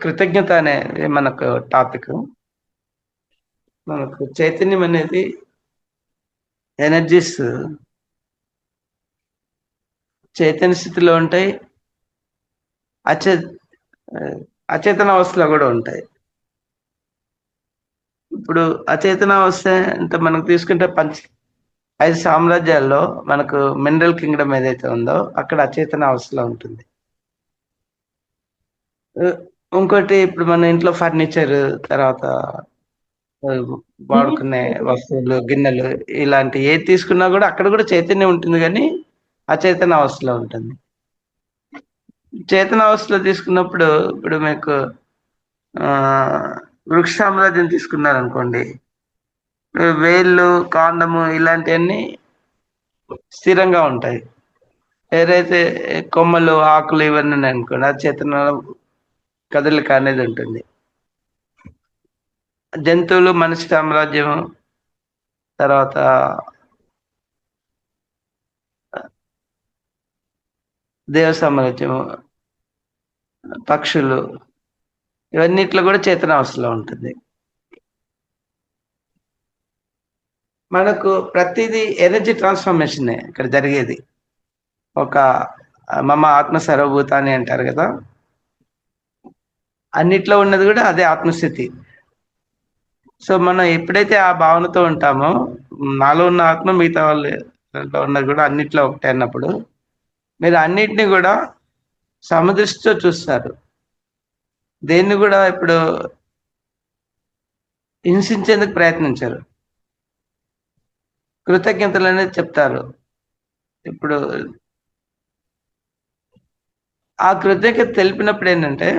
కృతజ్ఞత అనేది మనకు టాపిక్. మనకు చైతన్యం అనేది ఎనర్జీస్ చైతన్య స్థితిలో ఉంటాయి. అచే అచేతన అవస్థలో కూడా ఉంటాయి. ఇప్పుడు అచేతనావస్థ అంటే మనకు తీసుకుంటే ఐదు సామ్రాజ్యాల్లో మనకు మినరల్ కింగ్డమ్ ఏదైతే ఉందో అక్కడ అచేతన అవస్థలో ఉంటుంది. ఇంకోటి ఇప్పుడు మన ఇంట్లో ఫర్నిచర్, తర్వాత వాడుకునే వస్తువులు, గిన్నెలు ఇలాంటి ఏది తీసుకున్నా కూడా అక్కడ కూడా చైతన్యం ఉంటుంది, కానీ అచేతన అవస్థలో ఉంటుంది. చేతన అవస్థలో తీసుకున్నప్పుడు ఇప్పుడు మీకు ఆ వృక్ష సామ్రాజ్యం తీసుకున్నారనుకోండి, వేళ్ళు, కాండము ఇలాంటివన్నీ స్థిరంగా ఉంటాయి. ఏదైతే కొమ్మలు, ఆకులు ఇవన్నీ ఉన్నాయి అనుకోండి, అది చేతన కదలిక అనేది ఉంటుంది. జంతువులు, మనిషి సామ్రాజ్యం, తర్వాత దేవ సామ్రాజ్యం, పక్షులు ఇవన్నిట్లో కూడా చేతన అవస్థలో ఉంటుంది. మనకు ప్రతిదీ ఎనర్జీ ట్రాన్స్ఫర్మేషన్ ఇక్కడ జరిగేది. ఒక మమ ఆత్మ సర్వభూతాన్ని అంటారు కదా, అన్నిట్లో ఉన్నది కూడా అదే ఆత్మస్థితి. సో మనం ఎప్పుడైతే ఆ భావనతో ఉంటామో, నాలో ఉన్న ఆత్మ మిగతా వాళ్ళు ఉన్నది కూడా అన్నిట్లో ఒకటే అన్నప్పుడు మీరు అన్నిటినీ కూడా సమదృష్టితో చూస్తారు. దేన్ని కూడా ఇప్పుడు హింసించేందుకు ప్రయత్నించారు. కృతజ్ఞతలు అనేది చెప్తారు. ఇప్పుడు ఆ కృతజ్ఞత తెలిపినప్పుడు ఏంటంటే,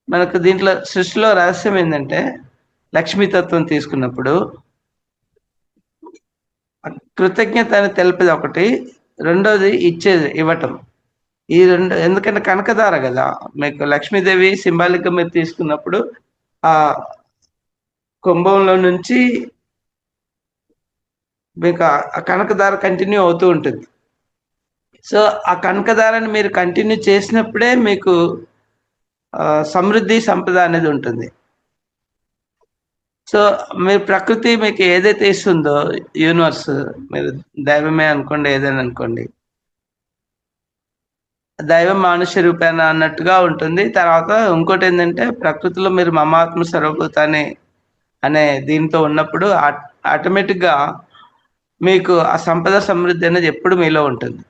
మనకు దీంట్లో సృష్టిలో రహస్యం ఏంటంటే, లక్ష్మీతత్వం తీసుకున్నప్పుడు కృతజ్ఞత అని తెలిపేది ఒకటి, రెండోది ఇచ్చేది, ఇవ్వటం. ఈ రెండు, ఎందుకంటే కనకదార కదా, మీకు లక్ష్మీదేవి సింబాలిక్ మీరు తీసుకున్నప్పుడు ఆ కుంభంలో నుంచి మీకు ఆ కనకదార కంటిన్యూ అవుతూ ఉంటుంది. సో ఆ కనకదారాన్ని మీరు కంటిన్యూ చేసినప్పుడే మీకు సమృద్ధి, సంపద అనేది ఉంటుంది. సో మీరు ప్రకృతి మీకు ఏదైతే ఇస్తుందో, యూనివర్స్, మీరు దైవమే అనుకోండి, ఏదైనా అనుకోండి, దైవం మానుష్య రూపేణ అన్నట్టుగా ఉంటుంది. తర్వాత ఇంకోటి ఏంటంటే, ప్రకృతిలో మీరు మమాత్మ సర్వభూతాన్ని అనే దీంతో ఉన్నప్పుడు ఆటోమేటిక్గా మీకు ఆ సంపద, సమృద్ధి అనేది ఎప్పుడు మీలో ఉంటుంది,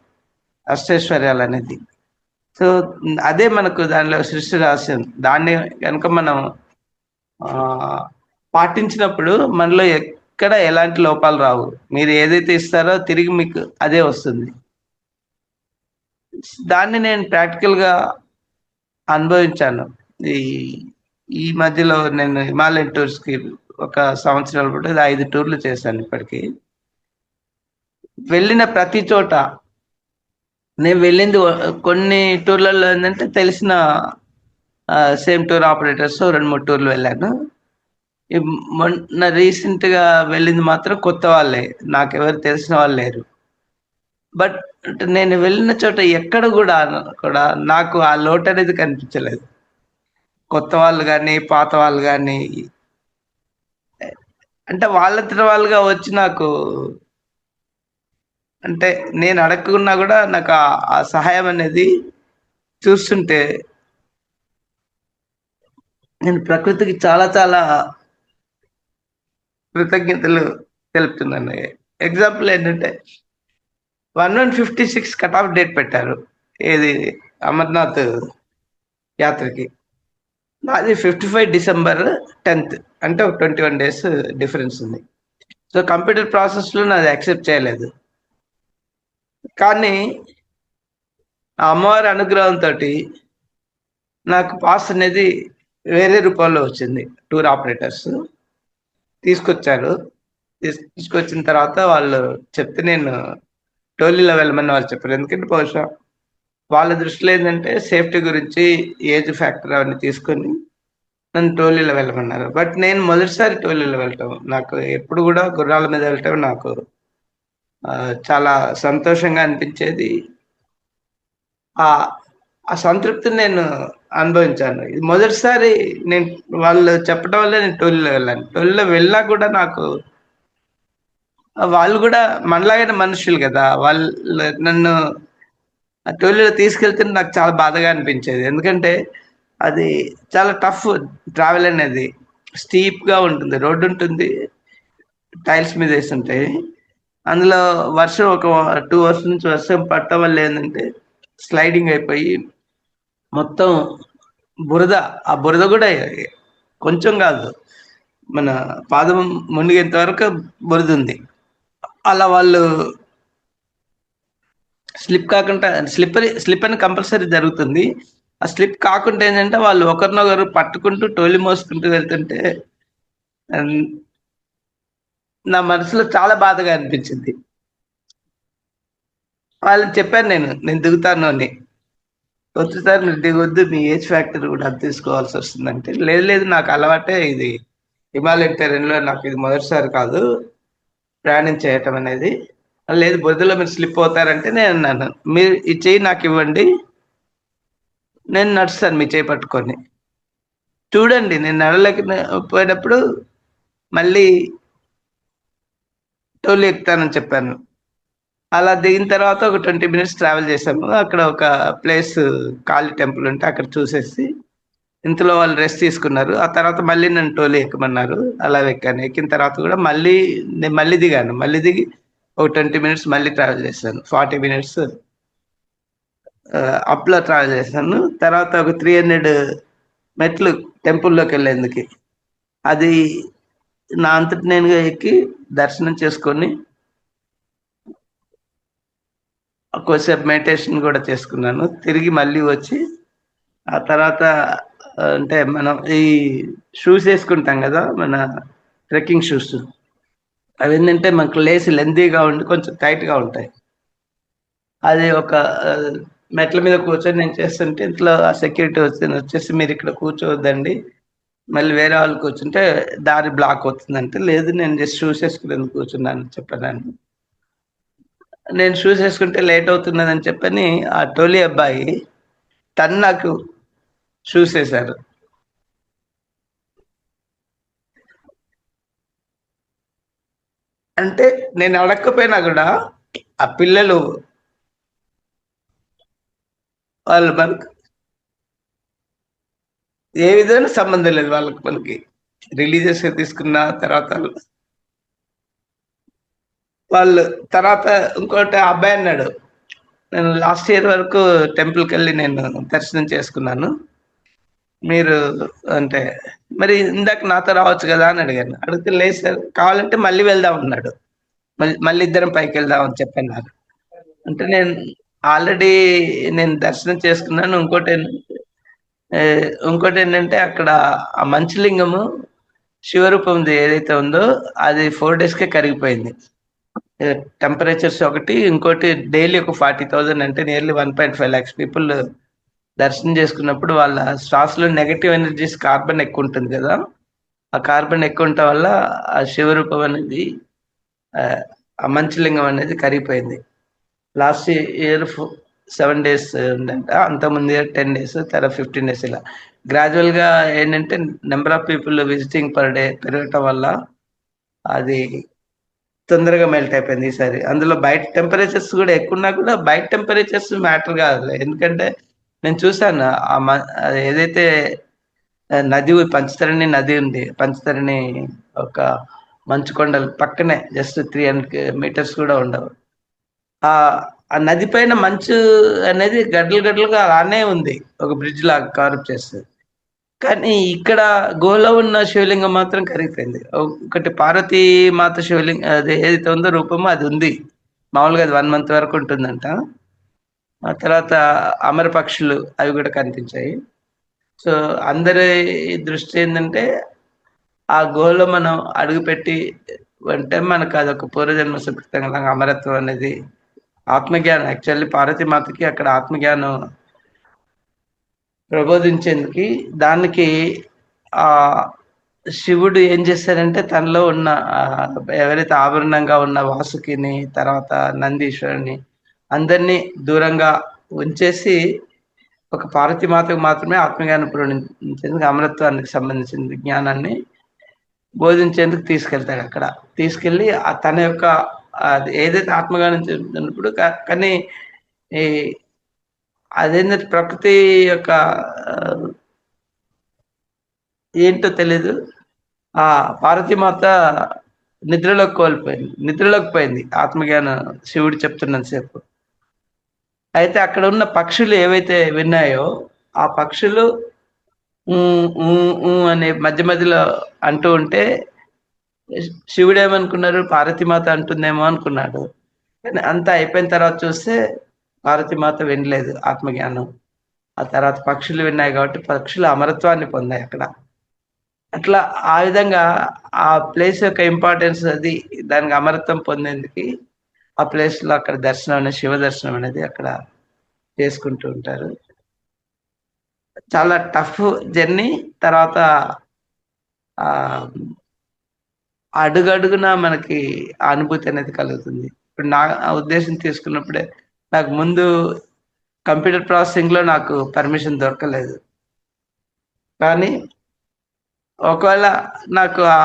అష్టైశ్వర్యాలు అనేది. సో అదే మనకు దానిలో సృష్టి రహస్యం. దాన్ని కనుక మనం పాటించినప్పుడు మనలో ఎక్కడ ఎలాంటి లోపాలు రావు. మీరు ఏదైతే ఇస్తారో తిరిగి మీకు అదే వస్తుంది. దాన్ని నేను ప్రాక్టికల్గా అనుభవించాను. ఈ ఈ మధ్యలో నేను హిమాలయన్ టూర్స్కి ఒక సంవత్సరాలు పాటు 5 టూర్లు చేశాను ఇప్పటికీ. వెళ్ళిన ప్రతి చోట నేను వెళ్ళింది కొన్ని టూర్లలో ఏంటంటే తెలిసిన సేమ్ టూర్ ఆపరేటర్స్ 2-3 టూర్లు వెళ్ళాను. మొన్న రీసెంట్గా వెళ్ళింది మాత్రం కొత్త వాళ్ళే, నాకెవరు తెలిసిన వాళ్ళు లేరు. బట్ నేను వెళ్ళిన చోట ఎక్కడ కూడా నాకు ఆ లోటు అనేది కనిపించలేదు. కొత్త వాళ్ళు కానీ, పాత వాళ్ళు కానీ, అంటే వాళ్ళంతట వాళ్ళుగా వచ్చి నాకు, అంటే నేను అడగకున్నా కూడా నాకు ఆ సహాయం అనేది చూస్తుంటే నేను ప్రకృతికి చాలా చాలా కృతజ్ఞతలు తెలుపుతున్నాను. ఎగ్జాంపుల్ ఏంటంటే 1156 కట్ ఆఫ్ డేట్ పెట్టారు, ఏది అమర్నాథ్ యాత్రకి. నాది 55 డిసెంబర్ 10th, అంటే ఒక 21 days డిఫరెన్స్ ఉంది. సో కంప్యూటర్ ప్రాసెస్లో నాది యాక్సెప్ట్ చేయలేదు. కానీ ఆ అమ్మవారి అనుగ్రహంతో నాకు పాస్ అనేది వేరే రూపంలో వచ్చింది. టూర్ ఆపరేటర్స్ తీసుకొచ్చారు. తీసుకొచ్చిన తర్వాత వాళ్ళు చెప్తే నేను టోలీలో వెళ్ళమని వాళ్ళు చెప్పారు. ఎందుకంటే బహుశా వాళ్ళ దృష్టిలో ఏంటంటే సేఫ్టీ గురించి, ఏజ్ ఫ్యాక్టర్ అవన్నీ తీసుకొని నన్ను టోలీలో వెళ్ళమన్నారు. బట్ నేను మొదటిసారి టోలీలో వెళ్ళటం, నాకు ఎప్పుడు కూడా గుర్రాల మీద వెళ్ళటం నాకు చాలా సంతోషంగా అనిపించేది. ఆ సంతృప్తిని నేను అనుభవించాను. ఇది మొదటిసారి నేను వాళ్ళు చెప్పడం వల్లే నేను టోలీలో వెళ్ళాను. టోలీలో వెళ్ళినా కూడా నాకు వాళ్ళు కూడా మనలాగానే మనుషులు గదా! వాళ్ళు నన్ను ఆ టోలీలో తీసుకెళ్తుంటే నాకు చాలా బాధగా అనిపించేది. ఎందుకంటే అది చాలా టఫ్ ట్రావెల్ అనేది. స్టీప్‌గా ఉంటుంది. రోడ్డు ఉంటుంది. టైల్స్ మీద ఏసుంటాయి. అందులో వర్షం ఒక 2 అవర్స్ నుంచి వర్షం పడటం వల్ల ఏందంటే స్లైడింగ్ అయిపోయి మొత్తం బురద. ఆ బురద గూడా కొంచెం గాదు. మన పాదం మునిగేంత వరకు బురదుంది. అలా వాళ్ళు స్లిప్ అని కంపల్సరీ జరుగుతుంది. ఆ స్లిప్ కాకుండా ఏంటంటే వాళ్ళు ఒకరినొకరు పట్టుకుంటూ టోలీ మోసుకుంటూ వెళ్తుంటే ఆహ్, నా మనసులో చాలా బాధగా అనిపించింది. వాళ్ళకి చెప్పాను నేను దిగుతాను అని. "వద్దు సార్ మీరు దిగొద్దు. మీ ఏజ్ ఫ్యాక్టర్ కూడా అది తీసుకోవాల్సొస్తుందంటే" లేదు లేదు నాకు అలవాటే ఇది. హిమాలయన్ టెర్రైన్‌లో నాకు ఇది మొదటిసారి కాదు ప్రయాణం చేయటం అనేది. లేదు బురదలో మీరు స్లిప్ అవుతారంటే నేనన్నాను. "మీరు ఈ చెయ్యి నాకివ్వండి. నేను నడుస్తాను మీ చేయి పట్టుకొని." చూడండి నేను పోయినప్పుడు మళ్ళీ టోల్ ఎక్కుతానని చెప్పాను. అలా దిగిన తర్వాత ఒక 20 మినిట్స్ ట్రావెల్ చేసాము. అక్కడ ఒక ప్లేస్ కాళీ టెంపుల్ ఉంటే అక్కడ చూసేసి, ఇంతలో వాళ్ళు రెస్ట్ తీసుకున్నారు. ఆ తర్వాత మళ్ళీ నన్ను టోలీ ఎక్కమన్నారు. అలా ఎక్కాను. ఎక్కిన తర్వాత కూడా నేను మళ్ళీ దిగాను. మళ్ళీ దిగి ఒక 20 మినిట్స్ మళ్ళీ ట్రావెల్ చేశాను. 40 మినిట్స్ అప్‌లో ట్రావెల్ చేశాను. తర్వాత ఒక 300 మెట్లు టెంపుల్‌లోకెళ్ళేందుకు. అది నా అంతట నేనుగా ఎక్కి దర్శనం చేసుకొని కొద్దిసేపు మెడిటేషన్ గూడా చేసుకున్నాను. తిరిగి మళ్ళీ వచ్చి, ఆ తర్వాత అంటే మనం ఈ షూస్ యేసుకుంటాం గదా! మన ట్రెక్కింగ్ షూస్. అవేంటంటే మనకు లెంతీగా ఉండి కొంచెం టైట్‌గా ఉంటాయి. అది ఒక ఆహ్, మెట్ల మీద కూర్చొని నేను చేస్తుంటే ఇంట్లో ఆ సెక్యూరిటీ వచ్చేసి మీరిక్కడ కూర్చోవద్దండి. మళ్ళీ వేరే వాళ్ళు కూర్చుంటే దారి బ్లాక్ అవుతుందంటే, లేదు నేను జస్ట్ షూస్ యేసుకునేందుకు కూర్చున్నానని చెప్పానండి. నేను షూస్ యేసుకుంటే లేట్ అవుతున్నదని చెప్పని ఆ టోలీ అబ్బాయి తను నాకు షూస్ యేసారు. అంటే నేను అడక్కపోయినా గూడా ఆ పిల్లలు వాళ్ళు మనకు ఏ విధమైన సంబంధం లేదు వాళ్ళకి మనకి. రిలీజియస్‌గా తీసుకున్న తర్వాత వాళ్ళు తర్వాత ఇంకోటి ఆ అబ్బాయి అన్నాడు. నేను లాస్ట్ ఇయర్ వరకు టెంపుల్‌కెళ్ళి నేను దర్శనం చేసుకున్నాను. మీరు అంటే మరి ఇందాక నాతో రావచ్చు గదా! అని అడిగాను. అడిగితే లేదు సార్ కావాలంటే మళ్ళీ వెళ్దాం అన్నాడు. మళ్ళీ ఇద్దరం పైకెళ్దాం అని చెప్పాను నాకు. అంటే ఆల్రెడీ నేను దర్శనం చేసుకున్నాను. ఇంకోటేంటంటే అక్కడ ఆ మంచులింగము శివరూపంది ఏదైతే ఉందో అది 4 డేస్‌కే కరిగిపోయింది. టెంపరేచర్స్ ఒకటి, ఇంకోటి డైలీ ఒక 40,000 అంటే నియర్లీ 1.5 లాక్స్ పీపుల్ దర్శనం చేసుకున్నప్పుడు వాళ్ళ శ్వాసలో నెగెటివ్ ఎనర్జీస్ కార్బన్ ఎక్కువుంటుంది గదా! ఆ కార్బన్ ఎక్కువుండటం వల్ల ఆ శివరూపం అనేది ఆహ్, ఆ మంచులింగం అనేది కరిగిపోయింది. లాస్ట్ ఇయర్ 7 డేస్ ఉందంట. అంతకుముందు ఇయర్ 10 డేస్, తర్వాత 15 డేస్ ఇలా. గ్రాడ్యుయల్‌గా ఏంటంటే number of people visiting per day పెరగటం వల్ల అది తొందరగా మెల్ట్ అయిపోయింది ఈసారి. అందులో బయట టెంపరేచర్స్ గూడా ఎక్కువున్నా కూడా బయట టెంపరేచర్స్ మ్యాటర్ గాదులే. ఎందుకంటే నేను చూసాను అది ఏదైతే పంచతరణి నది ఉంది. పంచతరణి ఒక మంచు కొండలు పక్కనే జస్ట్ 300 మీటర్స్ కూడా ఉండవు. ఆ నది పైన మంచు అనేది గడ్డలు గడ్డలుగా అలానే ఉంది. ఒక బ్రిడ్జ్ లాగా కవరప్ చేస్తది. కానీ ఇక్కడ గోలో ఉన్న శివలింగం మాత్రం కరిగిపోయింది. ఒకటి పార్వతీ మాత అది ఏదైతే ఉందో రూపమో అది ఉంది. మామూలుగా అది 1 మంత్ వరకు ఉంటుందంట. ఆ తర్వాత అమర పక్షులు అవి గూడా కనిపించాయి. సో, అందరి దృష్టి ఏందంటే, ఆ గుహలో మనం అడుగుపెట్టి అంటే మనకు అదొక పూర్వజన్మ సుకృతంగా అమరత్వం అనేది ఆత్మజ్ఞానం యాక్చువల్లీ పార్వతీ మాతకి అక్కడ ఆత్మజ్ఞానం ప్రబోధించేందుకి దానికి ఆహ్, శివుడు ఏం చేశారంటే తనలో ఉన్న ఎవరైతే ఆభరణంగా ఉన్న వాసుకిని, తర్వాత నందీశ్వరుడిని అందరిని దూరంగా ఉంచేసి ఒక పార్వతీ మాతకు మాత్రమే ఆత్మజ్ఞానం పూరించేందుకు అమరత్వానికి సంబంధించిన జ్ఞానాన్ని బోధించేందుకు తీసుకెళ్తాడు అక్కడ. తీసుకెళ్ళి తన యొక్క ఏదైతే ఆత్మజ్ఞానం చెందుతున్నప్పుడు కానీ ఈ అదేంటంటే ప్రకృతి యొక్క ఏంటో తెలీదు. ఆ పార్వతీమాత నిద్రలోకి పోయింది ఆత్మజ్ఞానం శివుడు చెప్తున్నంతసేపు. అయితే అక్కడ ఉన్న పక్షులు ఏవైతే విన్నాయో ఆ పక్షులు అనే మధ్య మధ్యలో అంటూ ఉంటే శివుడు ఏమనుకున్నారు, పార్వతీమాత అంటుందేమో అనుకున్నాడు. కానీ అంతా అయిపోయిన తర్వాత చూస్తే పార్వతీమాత వినలేదు ఆత్మజ్ఞానం. ఆ తర్వాత పక్షులు విన్నాయి కాబట్టి పక్షులు అమరత్వాన్ని పొందాయి అక్కడ. అట్లా ఆ విధంగా ఆ ప్లేస్ యొక్క ఇంపార్టెన్స్ అది, దానికి అమరత్వం పొందేందుకు ఆ ప్లేస్లో అక్కడ దర్శనం అనేది, శివ దర్శనం అనేది అక్కడ చేసుకుంటూ ఉంటారు. చాలా టఫ్ జర్నీ. తర్వాత అడుగడుగున మనకి ఆ అనుభూతి అనేది కలుగుతుంది. ఇప్పుడు నా ఉద్దేశం తీసుకున్నప్పుడే నాకు ముందు కంప్యూటర్ ప్రాసెసింగ్లో నాకు పర్మిషన్ దొరకలేదు. కానీ ఒకవేళ నాకు ఆ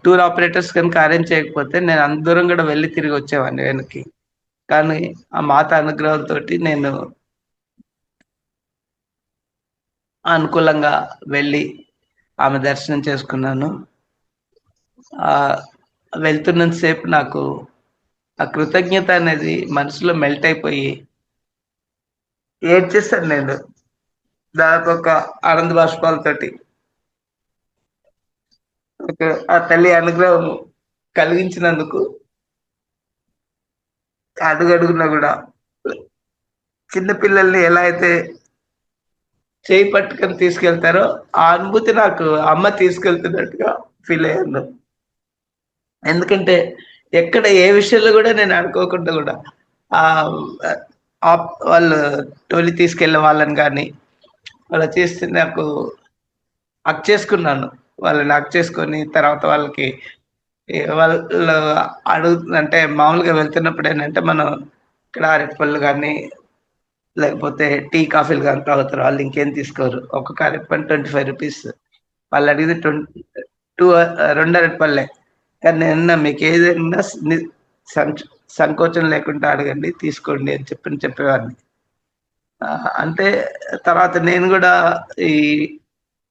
టూర్ ఆపరేటర్స్ కనుక అరేంజ్ చేయకపోతే నేను అంత దూరం కూడా వెళ్ళి తిరిగి వచ్చేవాడిని వెనక్కి. కానీ ఆ మాత అనుగ్రహంతో నేను అనుకూలంగా వెళ్ళి ఆమె దర్శనం చేసుకున్నాను. వెళ్తున్నంతసేపు నాకు ఆ కృతజ్ఞత అనేది మనసులో మెల్ట్ అయిపోయి ఏడ్చేస్తాను నేను, దాదాపు ఒక ఆనంద బాష్పాలతోటి. ఆ తల్లి అనుగ్రహం కలిగించినందుకు అడుగడుగునా కూడా చిన్న పిల్లల్ని ఎలా అయితే చేయి పట్టుకొని తీసుకెళ్తారో ఆ అనుభూతి నాకు అమ్మ తీసుకెళ్తున్నట్టుగా ఫీల్ అయ్యాను. ఎందుకంటే ఎక్కడ ఏ విషయంలో కూడా నేను అనుకోకుండా కూడా వాళ్ళు టోలీ తీసుకెళ్ళే వాళ్ళని కానీ అలా చేస్తే నాకు హక్ చేసుకున్నాను. వాళ్ళని హక్ చేసుకొని తర్వాత వాళ్ళకి వాళ్ళు అంటే మామూలుగా వెళ్తున్నప్పుడు ఏంటంటే మనం ఇక్కడ అరటిపళ్ళు కానీ లేకపోతే టీ కాఫీలు కానీ తాగుతారు. వాళ్ళు ఇంకేం తీసుకోరు. ఒక్కొక్క అరటిపండు 25 రూపీస్. వాళ్ళు అడిగితే 2 అరటిపళ్ళే. కానీ నేను మీకు ఏదైనా సంకోచం లేకుండా అడగండి, తీసుకోండి అని చెప్పేవాడిని. అంటే తర్వాత నేను కూడా ఈ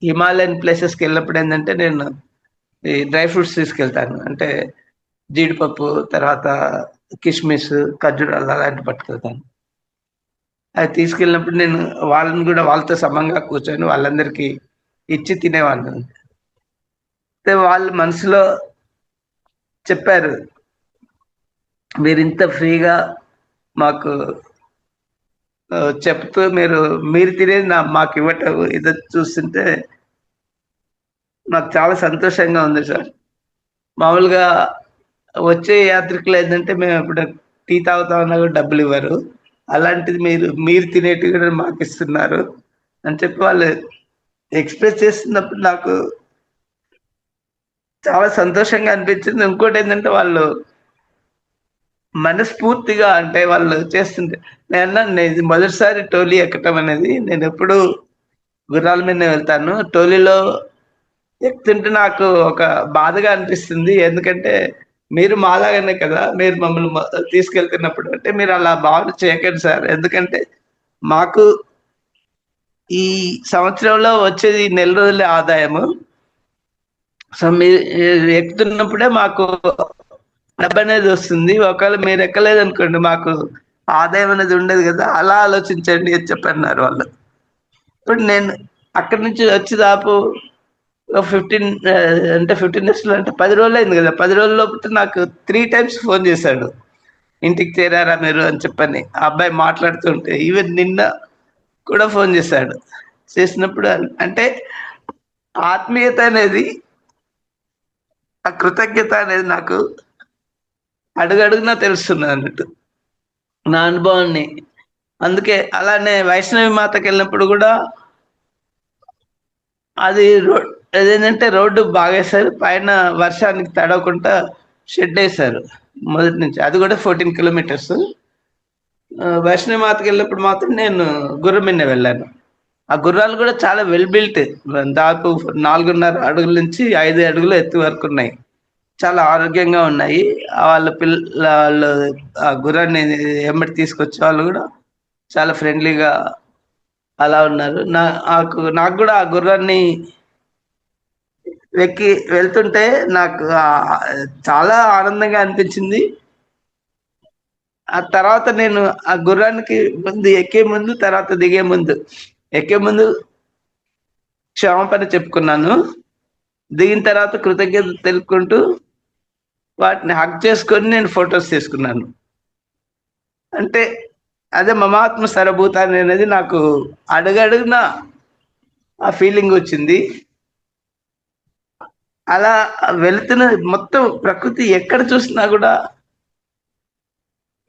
హిమాలయన్ ప్లేసెస్కి వెళ్ళినప్పుడు ఏంటంటే నేను ఈ డ్రై ఫ్రూట్స్ తీసుకెళ్తాను. అంటే జీడిపప్పు, తర్వాత కిస్మిస్, ఖర్జూరాలు అలాంటివి పట్టుకెళ్తాను. అది తీసుకెళ్ళినప్పుడు నేను వాళ్ళని కూడా వాళ్ళతో సమంగా కూర్చొని వాళ్ళందరికీ ఇచ్చి తినేవాడిని. అయితే వాళ్ళు మనసులో చెప్పారు, మీరు ఇంత ఫ్రీగా మాకు చెప్తూ మీరు తినేది మాకు ఇవ్వటం ఇది చూస్తుంటే నాకు చాలా సంతోషంగా ఉంది సార్. మామూలుగా వచ్చే యాత్రికులు ఏంటంటే మేము ఇప్పుడు టీ తాగుతామన్నా కూడా డబ్బులు ఇవ్వరు. అలాంటిది మీరు తినేటివి కూడా మాకు ఇస్తున్నారు అని చెప్పి వాళ్ళు ఎక్స్ప్రెస్ చేస్తున్నప్పుడు నాకు చాలా సంతోషంగా అనిపించింది. ఇంకోటి ఏంటంటే వాళ్ళు మనస్ఫూర్తిగా, అంటే వాళ్ళు చేస్తుంటే నేను ఇది మొదటిసారి టోలీ ఎక్కటం అనేది. నేను ఎప్పుడు గుర్రాల మీదనే వెళ్తాను. టోలీలో ఎక్కుతుంటే నాకు ఒక బాధగా అనిపిస్తుంది. ఎందుకంటే మీరు మాలాగానే కదా, మీరు మమ్మల్ని తీసుకెళ్తున్నప్పుడు అంటే మీరు అలా భావన చేయకండి సార్. ఎందుకంటే మాకు ఈ సంవత్సరంలో వచ్చేది నెల రోజుల ఆదాయము. సో మీరు ఎక్కుతున్నప్పుడే మాకు డబ్బు అనేది వస్తుంది. ఒకవేళ మీరు ఎక్కలేదు అనుకోండి మాకు ఆదాయం అనేది ఉండదు కదా, అలా ఆలోచించండి అని చెప్పన్నారు వాళ్ళు. ఇప్పుడు నేను అక్కడి నుంచి వచ్చి దాపు 15 డేస్లో అంటే 10 రోజులు అయింది కదా. 10 రోజుల లోపు నాకు 3 టైమ్స్ ఫోన్ చేశాడు, ఇంటికి చేరారా మీరు అని చెప్పని. ఆ అబ్బాయి మాట్లాడుతుంటే ఈవెన్ నిన్న కూడా ఫోన్ చేశాడు. చేసినప్పుడు అంటే ఆత్మీయత అనేది, ఆ కృతజ్ఞత అనేది నాకు అడుగడుగునా తెలుస్తున్నది అన్నట్టు నా అనుభవాన్ని. అందుకే అలానే వైష్ణవి మాతకి వెళ్ళినప్పుడు కూడా అది అదేంటంటే రోడ్డు బాగేశారు, పైన వర్షానికి తడవకుండా షెడ్ వేశారు మొదటి నుంచి. అది కూడా 14 కిలోమీటర్స్. వైష్ణవి మాతకి వెళ్ళినప్పుడు మాత్రం నేను గుర్రం మీద వెళ్ళాను. ఆ గుర్రాలు కూడా చాలా వెల్ బిల్ట్. దాదాపు 4.5 అడుగుల నుంచి 5 అడుగుల ఎత్తు వరకు ఉన్నాయి. చాలా ఆరోగ్యంగా ఉన్నాయి. వాళ్ళ వాళ్ళు ఆ గుర్రాన్ని ఎమ్మటి తీసుకొచ్చే వాళ్ళు కూడా చాలా ఫ్రెండ్లీగా అలా ఉన్నారు. నాకు కూడా ఆ గుర్రాన్ని ఎక్కి వెళ్తుంటే నాకు చాలా ఆనందంగా అనిపించింది. ఆ తర్వాత నేను ఆ గుర్రానికి ఎక్కే ముందు, తర్వాత దిగే ముందు, ఎక్కే ముందు క్షమాపణ చెప్పుకున్నాను. దిగిన తర్వాత కృతజ్ఞత తెలుపుకుంటూ వాటిని హగ్ చేసుకొని నేను ఫొటోస్ తీసుకున్నాను. అంటే అదే మమాత్మ సరభూతాన్ని అనేది నాకు అడుగడుగున ఆ ఫీలింగ్ వచ్చింది. అలా వెళుతున్న మొత్తం ప్రకృతి ఎక్కడ చూసినా కూడా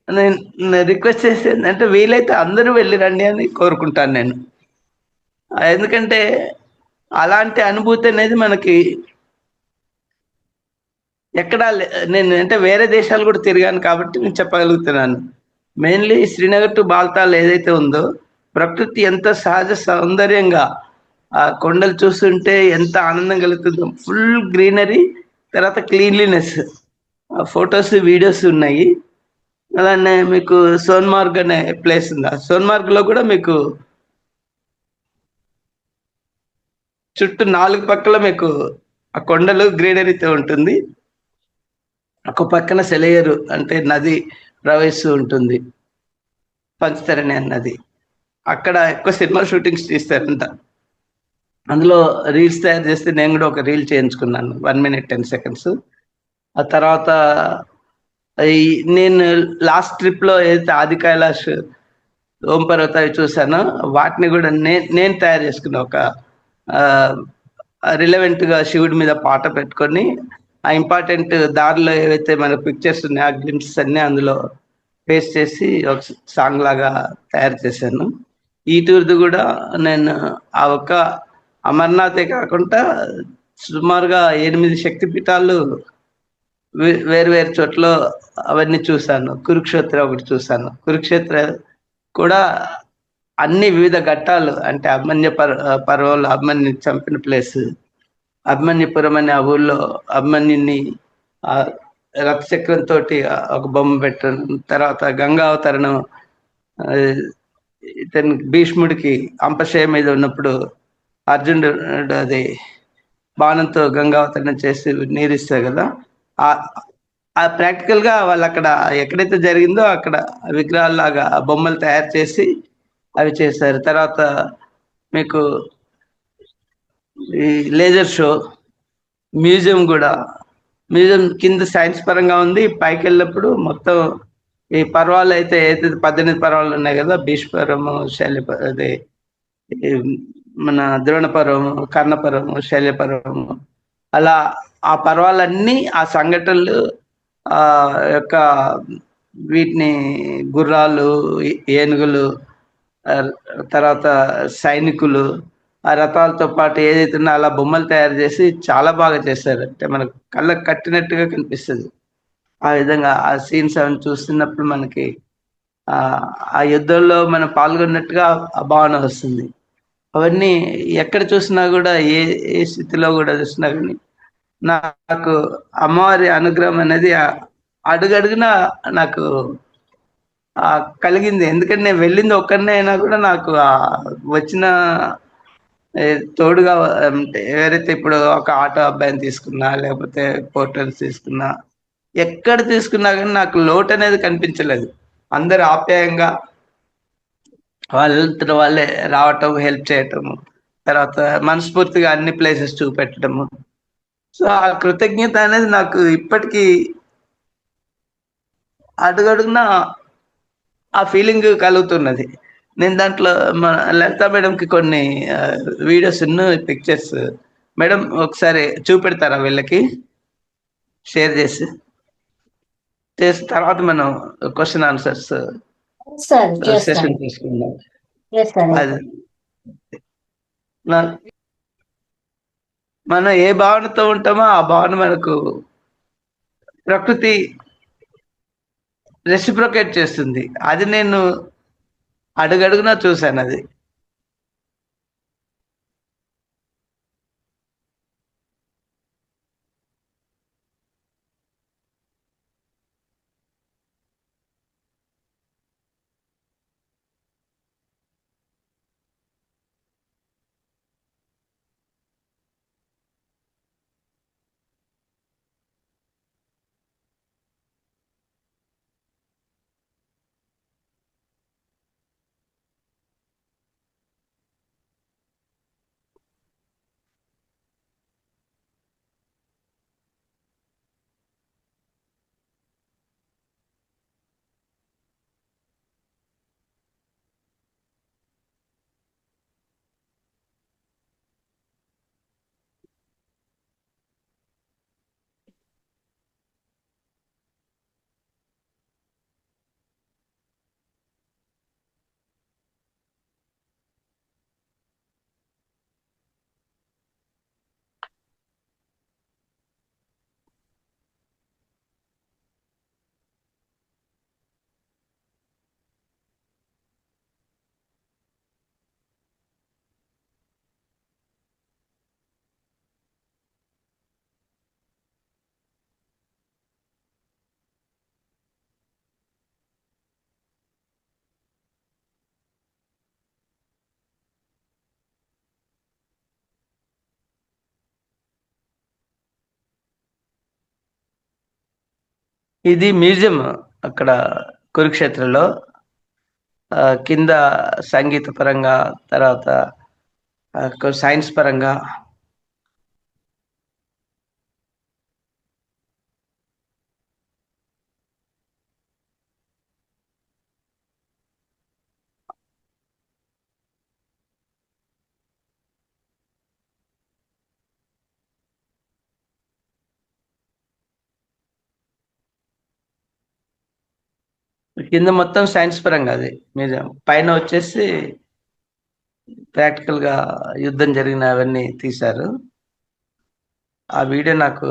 నేను రిక్వెస్ట్ చేసేది అంటే వీలైతే అందరూ వెళ్ళిరండి అని కోరుకుంటాను నేను. ఎందుకంటే అలాంటి అనుభూతి అనేది మనకి ఎక్కడా నేను అంటే వేరే దేశాలు కూడా తిరిగాను కాబట్టి నేను చెప్పగలుగుతున్నాను. మెయిన్లీ శ్రీనగర్ టు బాల్తాల్ ఏదైతే ఉందో ప్రకృతి ఎంత సహజ సౌందర్యంగా ఆ కొండలు చూస్తుంటే ఎంత ఆనందం కలుగుతుందో. ఫుల్ గ్రీనరీ, తర్వాత క్లీన్లీనెస్, ఫొటోస్ వీడియోస్ ఉన్నాయి. అలానే మీకు సోన్మార్గ్ అనే ప్లేస్ ఉంది. ఆ సోన్మార్గ్ లో కూడా మీకు చుట్టూ 4 పక్కల మీకు ఆ కొండలు గ్రీనరీతో ఉంటుంది. ఒక పక్కన సెలయేరు అంటే నది ప్రవహిస్తూ ఉంటుంది, పంచతరణి అన్నది. అక్కడ ఎక్కువ సినిమా షూటింగ్స్ తీస్తారంట. అందులో రీల్స్ తయారు చేస్తే నేను కూడా ఒక రీల్ చేయించుకున్నాను, 1 minute 10 seconds. ఆ తర్వాత ఈ నేను లాస్ట్ ట్రిప్ లో ఏదైతే ఆది కైలాష్, ఓం పర్వత అవి చూసానో వాటిని కూడా నేను తయారు చేసుకున్న ఒక రిలవెంట్ గా శివుడి మీద పాట పెట్టుకొని ఆ ఇంపార్టెంట్ దారిలో ఏవైతే మన పిక్చర్స్ ఉన్నాయో ఆ గ్లిమ్స్ అన్ని అందులో పేస్ట్ చేసి ఒక సాంగ్ లాగా తయారు చేశాను. ఈ టూర్ది కూడా నేను ఆ ఒక్క అమర్నాథే కాకుండా సుమారుగా 8 శక్తిపీఠాలు వేరు వేరు చోట్ల అవన్నీ చూశాను. కురుక్షేత్ర ఒకటి చూశాను. కురుక్షేత్ర కూడా అన్ని వివిధ ఘట్టాలు అంటే పర్వంలో అభిమన్యు చంపిన ప్లేస్, అభిమన్యుపురం అనే ఆ ఊళ్ళో అభిమన్యుని ఆ రథచక్రంతో ఒక బొమ్మ పెట్టడం, తర్వాత గంగా అవతరణం, ఆ, ఇతని భీష్ముడికి అంపశయ మీద ఉన్నప్పుడు అర్జునుడు అది బాణంతో గంగావతరణం చేసి నీరిస్తారు కదా. ఆ ఆ ప్రాక్టికల్ గా వాళ్ళు అక్కడ ఎక్కడైతే జరిగిందో అక్కడ విగ్రహాల్లాగా బొమ్మలు తయారు చేసి అవి చేశారు. తర్వాత మీకు ఈ లేజర్ షో, మ్యూజియం కూడా, మ్యూజియం కింద సైన్స్ పరంగా ఉంది, పైకి వెళ్ళినప్పుడు మొత్తం ఈ పర్వాలు అయితే 18 పర్వాలు ఉన్నాయి కదా, భీష్పరము, అదే ఈ మన ద్రోణపర్వము, కర్ణపర్వము, శల్యపర్వము, అలా ఆ పర్వాలన్నీ ఆ సంఘటనలు ఆ యొక్క వీటిని గుర్రాలు, ఏనుగులు, తర్వాత సైనికులు, ఆ రథాలతో పాటు ఏదైతే ఉన్నా అలా బొమ్మలు తయారు చేసి చాలా బాగా చేశారు. అంటే మనకు కళ్ళకు కట్టినట్టుగా కనిపిస్తుంది. ఆ విధంగా ఆ సీన్స్ అవన్నీ చూస్తున్నప్పుడు మనకి ఆ ఆ యుద్ధంలో మనం పాల్గొన్నట్టుగా ఆ భావన వస్తుంది. అవన్నీ ఎక్కడ చూసినా కూడా ఏ ఏ స్థితిలో కూడా చూసినా కానీ నాకు అమ్మవారి అనుగ్రహం అనేది అడుగడుగునా నాకు కలిగింది. ఎందుకంటే నేను వెళ్ళింది ఒక్కరినే అయినా కూడా నాకు వచ్చిన తోడుగా అంటే ఎవరైతే ఇప్పుడు ఒక ఆటో అబ్బాయిని తీసుకున్నా, లేకపోతే పోర్టర్స్ తీసుకున్నా, ఎక్కడ తీసుకున్నా కానీ నాకు లోటు అనేది కనిపించలేదు. అందరు ఆప్యాయంగా వాళ్ళంతట వాళ్ళే రావటం, హెల్ప్ చేయటము, తర్వాత మనస్ఫూర్తిగా అన్ని ప్లేసెస్ చూపెట్టడము. సో ఆ కృతజ్ఞత అనేది నాకు ఇప్పటికీ అడుగడుగునా ఆ ఫీలింగ్ కలుగుతున్నది. నేను దాంట్లో మన లలిత మేడంకి కొన్ని వీడియోస్, పిక్చర్స్ మేడం ఒకసారి చూపెడతారా వీళ్ళకి షేర్ చేసి చేసిన తర్వాత మనం క్వశ్చన్ ఆన్సర్స్ సార్ చేస్తాను. సెషన్ తీసుకుందాం. చేస్తాను. అది మనం ఏ భావనతో ఉంటామో ఆ భావన మనకు ప్రకృతి రెసిప్రొకేట్ చేస్తుంది. అది నేను అడుగడుగునా చూశాను. అది ఇది మ్యూజియం అక్కడ కురుక్షేత్రలో. కింద సంగీత పరంగా, తర్వాత సైన్స్ పరంగా. కింద మొత్తం సైన్స్ పరంగా అది మ్యూజియం. పైన వచ్చేసి ప్రాక్టికల్ గా యుద్ధం జరిగిన అవన్నీ తీశారు. ఆ వీడియో నాకు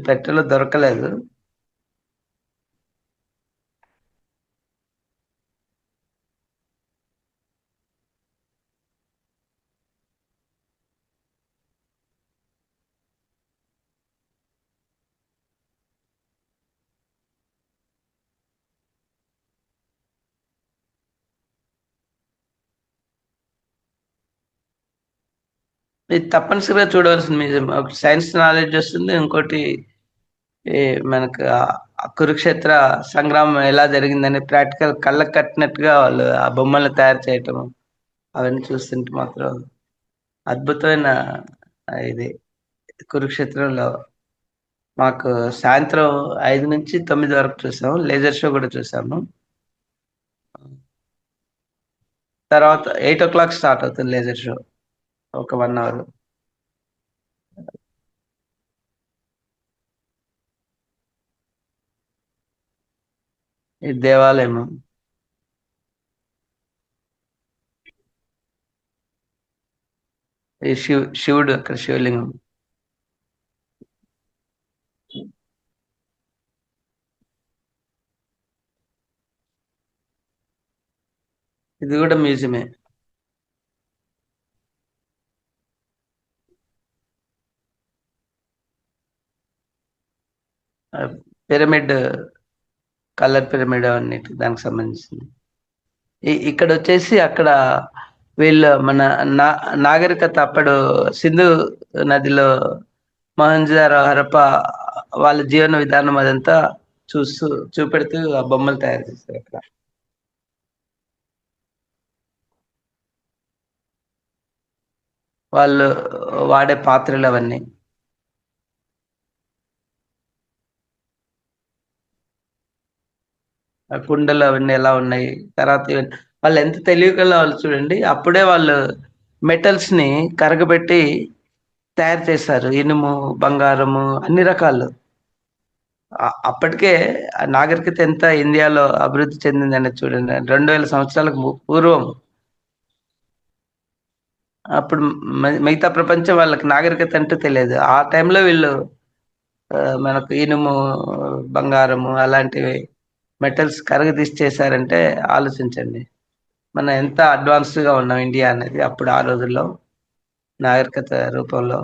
పెట్టెలో దొరకలేదు. ఇది తప్పనిసరిగా చూడవలసిన మ్యూజియం. ఒకటి సైన్స్ నాలెడ్జ్ వస్తుంది, ఇంకోటి ఈ మనకు ఆ కురుక్షేత్ర సంగ్రామం ఎలా జరిగిందని ప్రాక్టికల్ కళ్ళకు కట్టినట్టుగా వాళ్ళు ఆ బొమ్మలు తయారు చేయటం, అవన్నీ చూస్తుంటే మాత్రం అద్భుతమైన ఇది. కురుక్షేత్రంలో మాకు సాయంత్రం 5 నుంచి 9 వరకు చూసాము. లేజర్ షో కూడా చూసాము. తర్వాత 8 o'clock స్టార్ట్ అవుతుంది లేజర్ షో, ఒక 1 hour. ఈ దేవాలయం, ఈ శివుడు అక్కడ శివలింగం. ఇది కూడా మ్యూజియమే. పిరమిడ్, కలర్ పిరమిడ్ అన్నిటి దానికి సంబంధించింది. ఇక్కడ వచ్చేసి అక్కడ వీళ్ళు మన నాగరికత అప్పుడు సింధు నదిలో మొహంజదారో, హరప్ప వాళ్ళ జీవన విధానం అదంతా చూపెడుతూ ఆ బొమ్మలు తయారు చేస్తారు అక్కడ. వాళ్ళు వాడే పాత్రలు అవన్నీ. ఆ కుండలు అవన్నీ ఎలా ఉన్నాయి. తర్వాత వాళ్ళు ఎంత తెలివిగల వాళ్ళు చూడండి. అప్పుడే వాళ్ళు మెటల్స్ ని కరగబెట్టి తయారు చేశారు. ఇనుము, బంగారము, అన్ని రకాలు. అప్పటికే ఆ నాగరికత ఎంత ఇండియాలో అభివృద్ధి చెందిందని చూడండి. 2000 సంవత్సరాలకు పూర్వం. అప్పుడు మిగతా ప్రపంచం వాళ్ళకి నాగరికత అంటూ తెలియదు. ఆ టైంలో వీళ్ళు మనకు ఇనుము, బంగారము అలాంటివి మెటల్స్ కరగదీసి చేశారంటే ఆలోచించండి మనం ఎంత అడ్వాన్స్డ్గా ఉన్నాం ఇండియా అనేది అప్పుడు ఆ రోజుల్లో నాగరికత రూపంలో.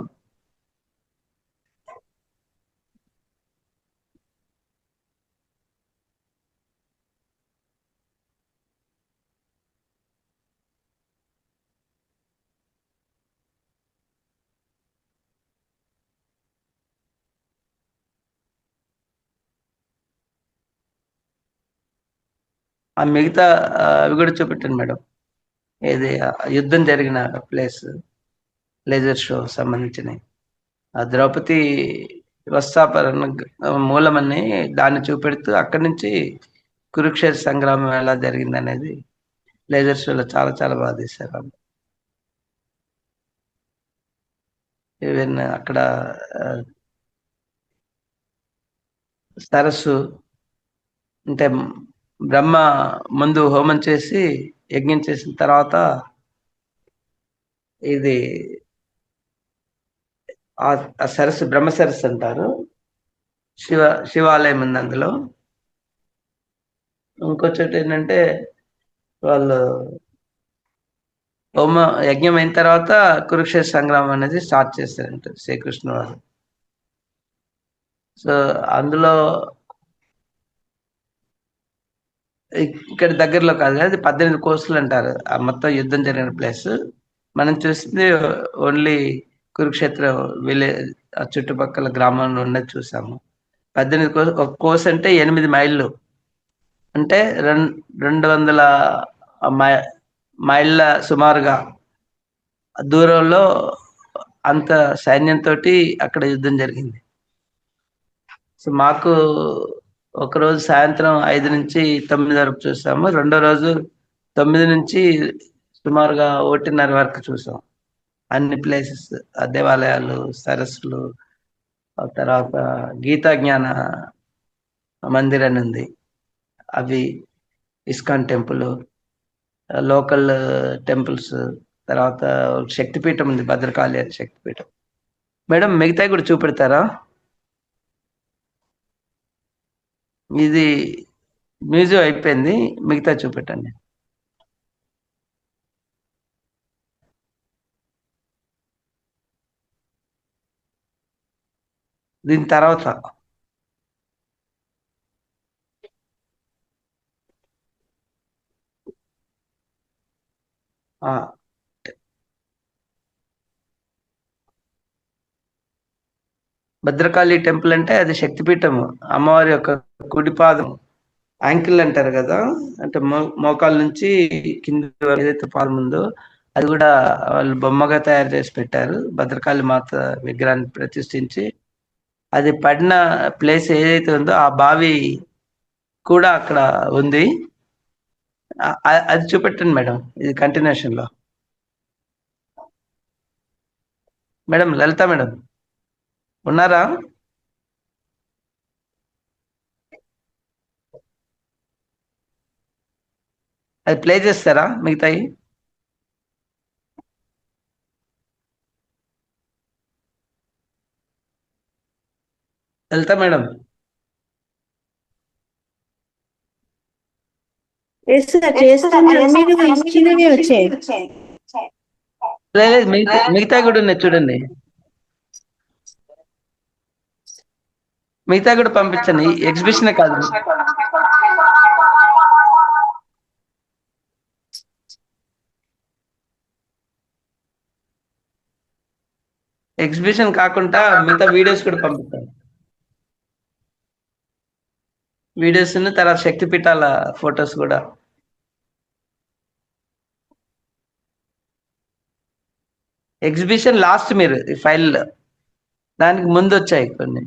ఆ మిగతా అవి కూడా చూపెట్టాను మేడం. ఏది యుద్ధం జరిగిన ప్లేస్, లేజర్ షో సంబంధించినవి. ఆ ద్రౌపది వస్త్రాపరణ మూలమని దాన్ని చూపెడుతూ అక్కడి నుంచి కురుక్షేత్ర సంగ్రామం ఎలా జరిగింది అనేది లేజర్ షోలో చాలా చాలా బాగా తీశారు. ఈవెన్ అక్కడ సరస్సు అంటే బ్రహ్మ ముందు హోమం చేసి యజ్ఞం చేసిన తర్వాత ఇది ఆ సరస్సు బ్రహ్మ సరస్సు అంటారు. శివాలయం ఉంది అందులో. ఇంకో చోట ఏంటంటే వాళ్ళు హోమ యజ్ఞం అయిన తర్వాత కురుక్షేత్ర సంగ్రామం అనేది స్టార్ట్ చేస్తారంట శ్రీకృష్ణ వారు. సో అందులో ఇక్కడ దగ్గరలో కాదు, అది 18 కోర్సులు అంటారు ఆ మొత్తం యుద్ధం జరిగిన ప్లేస్. మనం చూసింది ఓన్లీ కురుక్షేత్ర విలేజ్, ఆ చుట్టుపక్కల గ్రామంలో ఉన్నది చూసాము. 18 కోర్స్, ఒక కోర్స్ అంటే 8 మైళ్ళు, అంటే 200 మైళ్ళ సుమారుగా దూరంలో అంత సైన్యంతో అక్కడ యుద్ధం జరిగింది. సో మాకు ఒకరోజు సాయంత్రం 5 నుంచి 9 వరకు చూసాము, రెండో రోజు 9 నుంచి సుమారుగా 1:30 వరకు చూసాం. అన్ని ప్లేసెస్, దేవాలయాలు, సరస్సులు, ఆ తర్వాత గీతా జ్ఞాన మందిర్ అని ఉంది, అవి, ఇస్కాన్ టెంపుల్, లోకల్ టెంపుల్స్, తర్వాత శక్తిపీఠం ఉంది, భద్రకాళి అని శక్తిపీఠం. మేడం మిగతాయి కూడా చూపెడతారా? ఇది మ్యూజియం అయిపోయింది, మిగతా చూపెట్టండి. దీని తర్వాత భద్రకాళి టెంపుల్ అంటే అది శక్తిపీఠం, అమ్మవారి యొక్క కుడిపాదం, యాంకిల్ అంటారు కదా, అంటే మోకాల నుంచి కింద ఏదైతే పాదం ఉందో అది కూడా వాళ్ళు బొమ్మగా తయారు చేసి పెట్టారు. భద్రకాళి మాత విగ్రహాన్ని ప్రతిష్ఠించి, అది పడిన ప్లేస్ ఏదైతే ఉందో ఆ బావి కూడా అక్కడ ఉంది. అది చూపెట్టండి మేడం, ఇది కంటిన్యూషన్ లో. మేడం లలిత మేడం ఉన్నారా? అది ప్లే చేస్తారా మిగతాయి? లలిత మేడం లేదు, మిగతా కూడా ఉన్నాయి చూడండి, మిగతా కూడా పంపించండి, ఎగ్జిబిషన్ కాదు. ఎగ్జిబిషన్ కాకుండా మిగతా వీడియోస్ కూడా పంపిస్తాను, వీడియోస్ తర్వాత శక్తిపీఠాల ఫొటోస్ కూడా. ఎగ్జిబిషన్ లాస్ట్ మీరు ఈ ఫైల్, దానికి ముందు వచ్చాయి కొన్ని.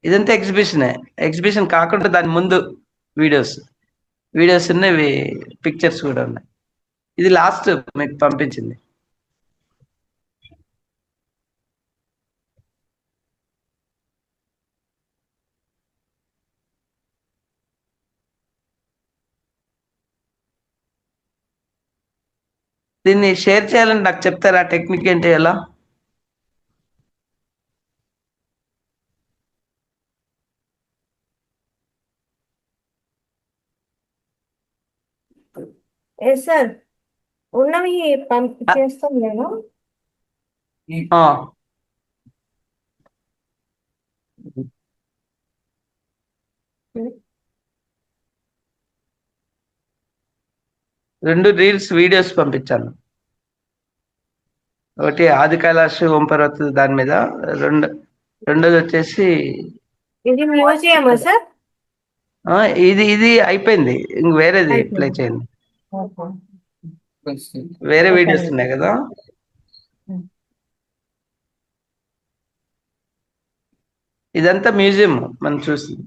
ఇదంతా ఎగ్జిబిషనే, ఎగ్జిబిషన్ కాకుండా దాని ముందు వీడియోస్ ఉన్నవి, పిక్చర్స్ కూడా ఉన్నాయి. ఇది లాస్ట్ మీకు పంపించింది. దీన్ని షేర్ చేయాలని నాకు చెప్తారా, టెక్నిక్ ఏంటి ఎలా? సార్ ఉన్నవి చేస్తాం నేను. రెండు రీల్స్ వీడియోస్ పంపించాను, ఒకటి ఆది కైలాష్ ఓం పర్వత దాని మీద, రెండోది వచ్చేసి ఇది మ్యూజియమా సార్? ఇది అయిపోయింది, ఇంక వేరేది ప్లే చేయండి. వేరే వీడియోస్ ఉన్నాయి కదా, ఇదంతా మ్యూజియం మనం చూసింది,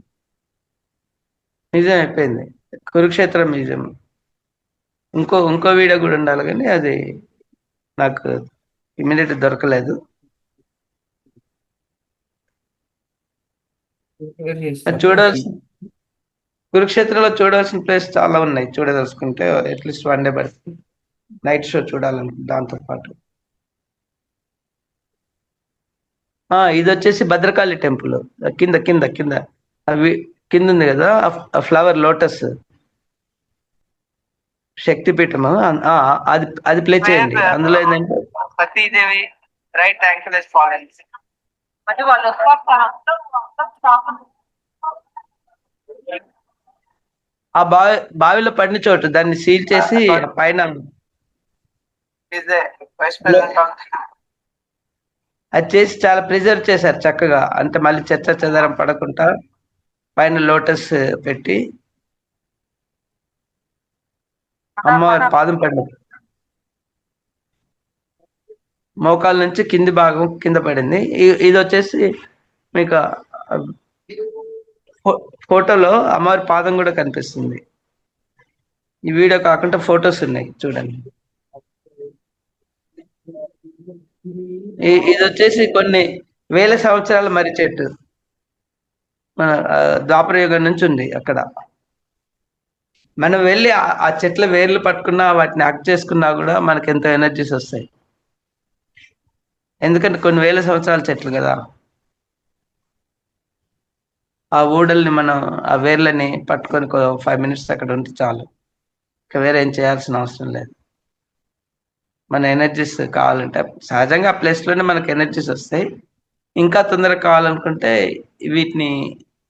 మ్యూజియం అయిపోయింది, కురుక్షేత్ర మ్యూజియం. ఇంకో వీడియో కూడా ఉండాలి కానీ అది నాకు ఇమ్మీడియట్ దొరకలేదు. చూడాల్సిన కురుక్షేత్రంలో చూడాల్సిన ప్లేస్ చాలా ఉన్నాయి, చూడదలుచుకుంటే అట్లీస్ట్ 1 డే పడుతుంది, నైట్ షో చూడాలని. దాంతో పాటు ఇది వచ్చేసి భద్రకాళి టెంపుల్, కింద కింద కింద అవి కింద ఉంది కదా, ఫ్లవర్ లోటస్ శక్తిపీఠం, అది ప్లే చేయండి. అందులో ఏంటంటే Satidevi right ankle is fallen, ఆ బావిలో పడిన చోటు దాన్ని సీల్ చేసి పైన అది చేసి చాలా ప్రిజర్వ్ చేశారు చక్కగా, అంటే మళ్ళీ చెత్త చెదారం పడకుండా పైన లోటస్ పెట్టి అమ్మవారి పాదం పడిన మోకాల నుంచి కింది భాగం కింద పడింది. ఇది వచ్చేసి మీకు ఫోటోలో అమ్మవారి పాదం కూడా కనిపిస్తుంది. ఈ వీడియో కాకుండా ఫొటోస్ ఉన్నాయి చూడండి. ఇది వచ్చేసి కొన్ని వేల సంవత్సరాల మర్రి చెట్టు, మన ద్వాపర యుగం నుంచి ఉంది అక్కడ. మనం వెళ్ళి ఆ చెట్ల వేర్లు పట్టుకున్నా, వాటిని హక్ చేసుకున్నా కూడా మనకి ఎంతో ఎనర్జీస్ వస్తాయి. ఎందుకంటే కొన్ని వేల సంవత్సరాల చెట్లు కదా. ఆ ఊడల్ని మనం ఆ వేర్లని పట్టుకొని 5 minutes అక్కడ ఉంటే చాలు, ఇంకా వేరే ఏం చేయాల్సిన అవసరం లేదు. మన ఎనర్జీస్ కావాలంటే సహజంగా ఆ ప్లేస్లోనే మనకి ఎనర్జీస్ వస్తాయి. ఇంకా తొందరగా కావాలనుకుంటే వీటిని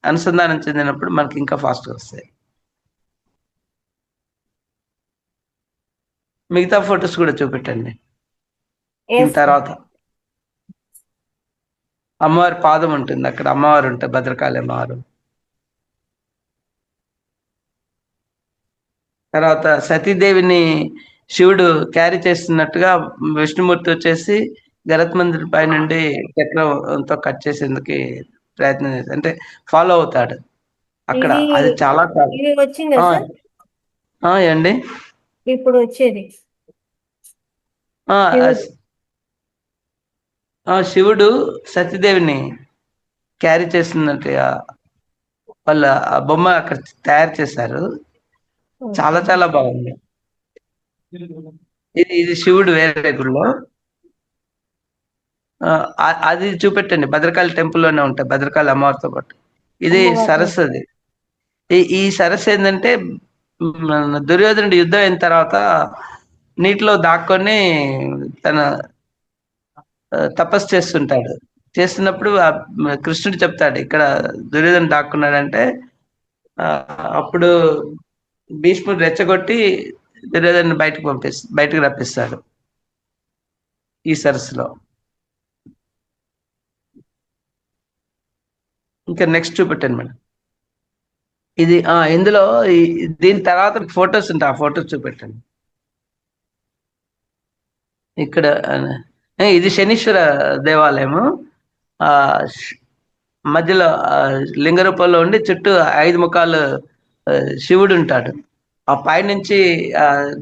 అనుసంధానం చెందినప్పుడు మనకి ఇంకా ఫాస్ట్గా వస్తాయి. మిగతా ఫొటోస్ కూడా చూపెట్టండి. దీని తర్వాత అమ్మవారి పాదం ఉంటుంది, అక్కడ అమ్మవారు ఉంటుంది, భద్రకాళి అమ్మవారు. తర్వాత సతీదేవిని శివుడు క్యారీ చేస్తున్నట్టుగా విష్ణుమూర్తి వచ్చేసి గరత్ మందిర్ పై నుండి చక్రంతో కట్ చేసేందుకు ప్రయత్నం చేస్తాడు, అంటే ఫాలో అవుతాడు అక్కడ. అది చాలా ఇది వచ్చిందా సార్? ఏండి ఇప్పుడు వచ్చేది శివుడు సతీదేవిని క్యారీ చేస్తున్నట్టుగా వాళ్ళ ఆ బొమ్మ అక్కడ తయారు చేశారు. చాలా చాలా బాగుంది. ఇది శివుడు వేరే గుడిలో. అది చూపెట్టండి, భద్రకాళి టెంపుల్లోనే ఉంటాయి, భద్రకాళి అమ్మవారితో పాటు. ఇది సరస్సు. అది ఈ సరస్సు ఏంటంటే దుర్యోధనుడు యుద్ధం అయిన తర్వాత నీటిలో దాక్కొని తన తపస్సు చేస్తుంటాడు. చేస్తున్నప్పుడు కృష్ణుడు చెప్తాడు ఇక్కడ దుర్యోధనుడు దాక్కున్నాడంటే, అప్పుడు భీష్ముడు రెచ్చగొట్టి దుర్యోధను బయటకు రప్పిస్తాడు ఈ సరస్సులో. ఇంకా నెక్స్ట్ చూపెట్టండి మేడం. ఇది ఇందులో దీని తర్వాత ఫొటోస్ ఉంటాయి, ఆ ఫొటోస్ చూపెట్టండి. ఇక్కడ ఇది శనీశ్వర దేవాలయము. మధ్యలో లింగ రూపంలో ఉండి చుట్టూ 5 ముఖాలు శివుడు ఉంటాడు. ఆ పైనుంచి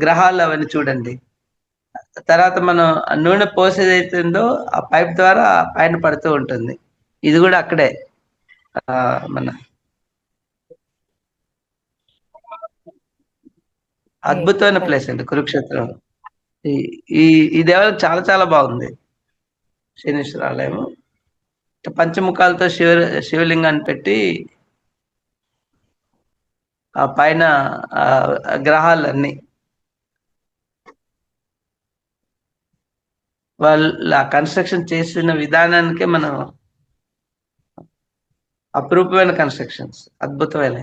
గ్రహాలు అవన్నీ చూడండి. తర్వాత మనం నూనె పోసేదైతుందో ఆ పైప్ ద్వారా పైన పడుతూ ఉంటుంది. ఇది కూడా అక్కడే మన అద్భుతమైన ప్లేస్ అండి కురుక్షేత్రం. ఈ దేవాలయం చాలా చాలా బాగుంది. శనీశ్వర ఆలయము పంచముఖాలతో శివలింగాన్ని పెట్టి ఆ పైన గ్రహాలన్నీ వాళ్ళ కన్స్ట్రక్షన్ చేసిన విధానానికే మనం అపురూపమైన కన్స్ట్రక్షన్స్, అద్భుతమైన.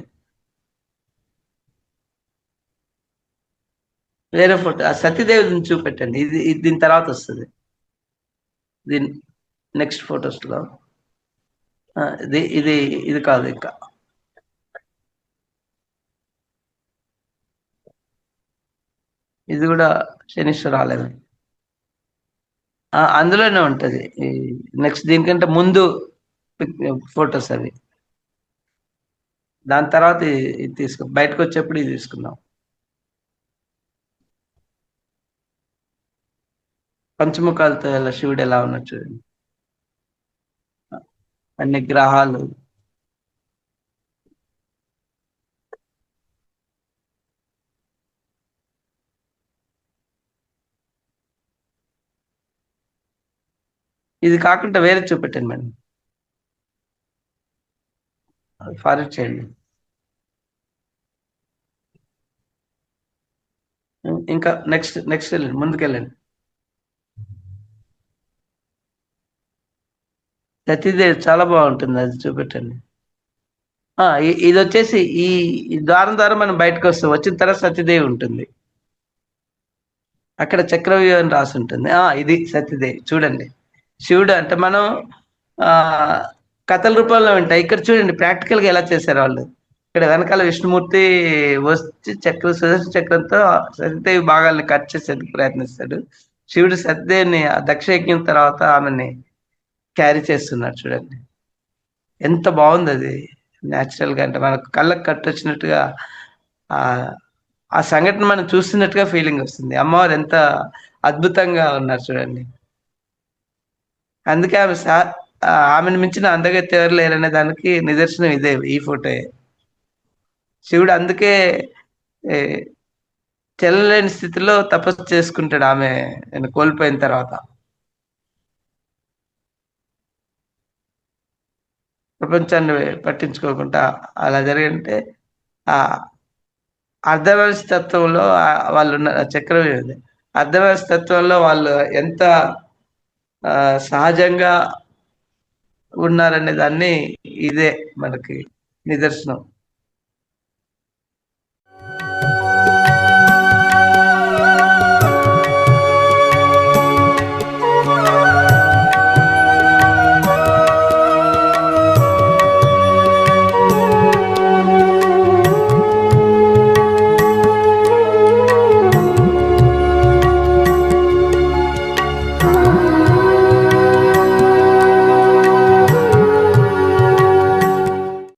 వేరే ఫోటో ఆ సతీదేవిని చూపెట్టండి. ఇది దీని తర్వాత వస్తుంది. దీని నెక్స్ట్ ఫొటోస్లో ఇది కాదు, ఇంకా ఇది కూడా శనీశ్వర ఆలయం. అందులోనే ఉంటుంది. నెక్స్ట్ దీనికంటే ముందు ఫొటోస్ అవి. దాని తర్వాత ఇది బయటకు వచ్చేప్పుడు ఇది తీసుకుందాం. పంచముఖాలతో ఎలా శివుడు ఎలా ఉన్నాడు చూడండి, అన్ని గ్రహాలు. ఇది కాకుండా వేరే చూపెట్టండి మేడం, ఫార్వర్డ్ చేయండి. ఇంకా నెక్స్ట్ వెళ్ళండి, ముందుకెళ్ళండి. సతీదేవి చాలా బాగుంటుంది, అది చూపెట్టండి. ఇది వచ్చేసి ఈ ద్వారం ద్వారా మనం బయటకు వస్తాం. వచ్చిన తర్వాత సతీదేవి ఉంటుంది, అక్కడ చక్రవ్యూహం రాసి ఉంటుంది. ఇది సతీదేవి చూడండి. శివుడు అంటే మనం ఆ కథల రూపంలో ఉంటాయి. ఇక్కడ చూడండి ప్రాక్టికల్ గా ఎలా చేశారు వాళ్ళు. ఇక్కడ వెనకాల విష్ణుమూర్తి వచ్చి చక్రం సుదర్శన చక్రంతో సతీదేవి భాగాల్ని కట్ చేసేందుకు ప్రయత్నిస్తాడు. శివుడు సతీదేవిని ఆ దక్ష యజ్ఞం తర్వాత ఆమెని క్యారీ చేస్తున్నాడు చూడండి. ఎంత బాగుంది అది. న్యాచురల్ గా అంటే మనకు కళ్ళకు కట్టొచ్చినట్టుగా ఆ ఆ సంఘటన మనం చూస్తున్నట్టుగా ఫీలింగ్ వస్తుంది. అమ్మవారు ఎంత అద్భుతంగా ఉన్నారు చూడండి. అందుకే ఆమెను మించిన అందగత్తె ఎవరు లేరనే దానికి నిదర్శనం ఇదే, ఈ ఫోటో. శివుడు అందుకే ఏ, చెల్లలేని స్థితిలో తపస్సు చేసుకుంటాడు ఆమె కోల్పోయిన తర్వాత. ప్రపంచాన్ని పట్టించుకోకుండా అలా జరిగింటే ఆ అర్ధవయస్సు తత్వంలో వాళ్ళు ఉన్న చక్రవ్యూహం, అర్ధవయస్సు తత్వంలో వాళ్ళు ఎంత సహజంగా ఉన్నారనే దాన్ని ఇదే మనకి నిదర్శనం.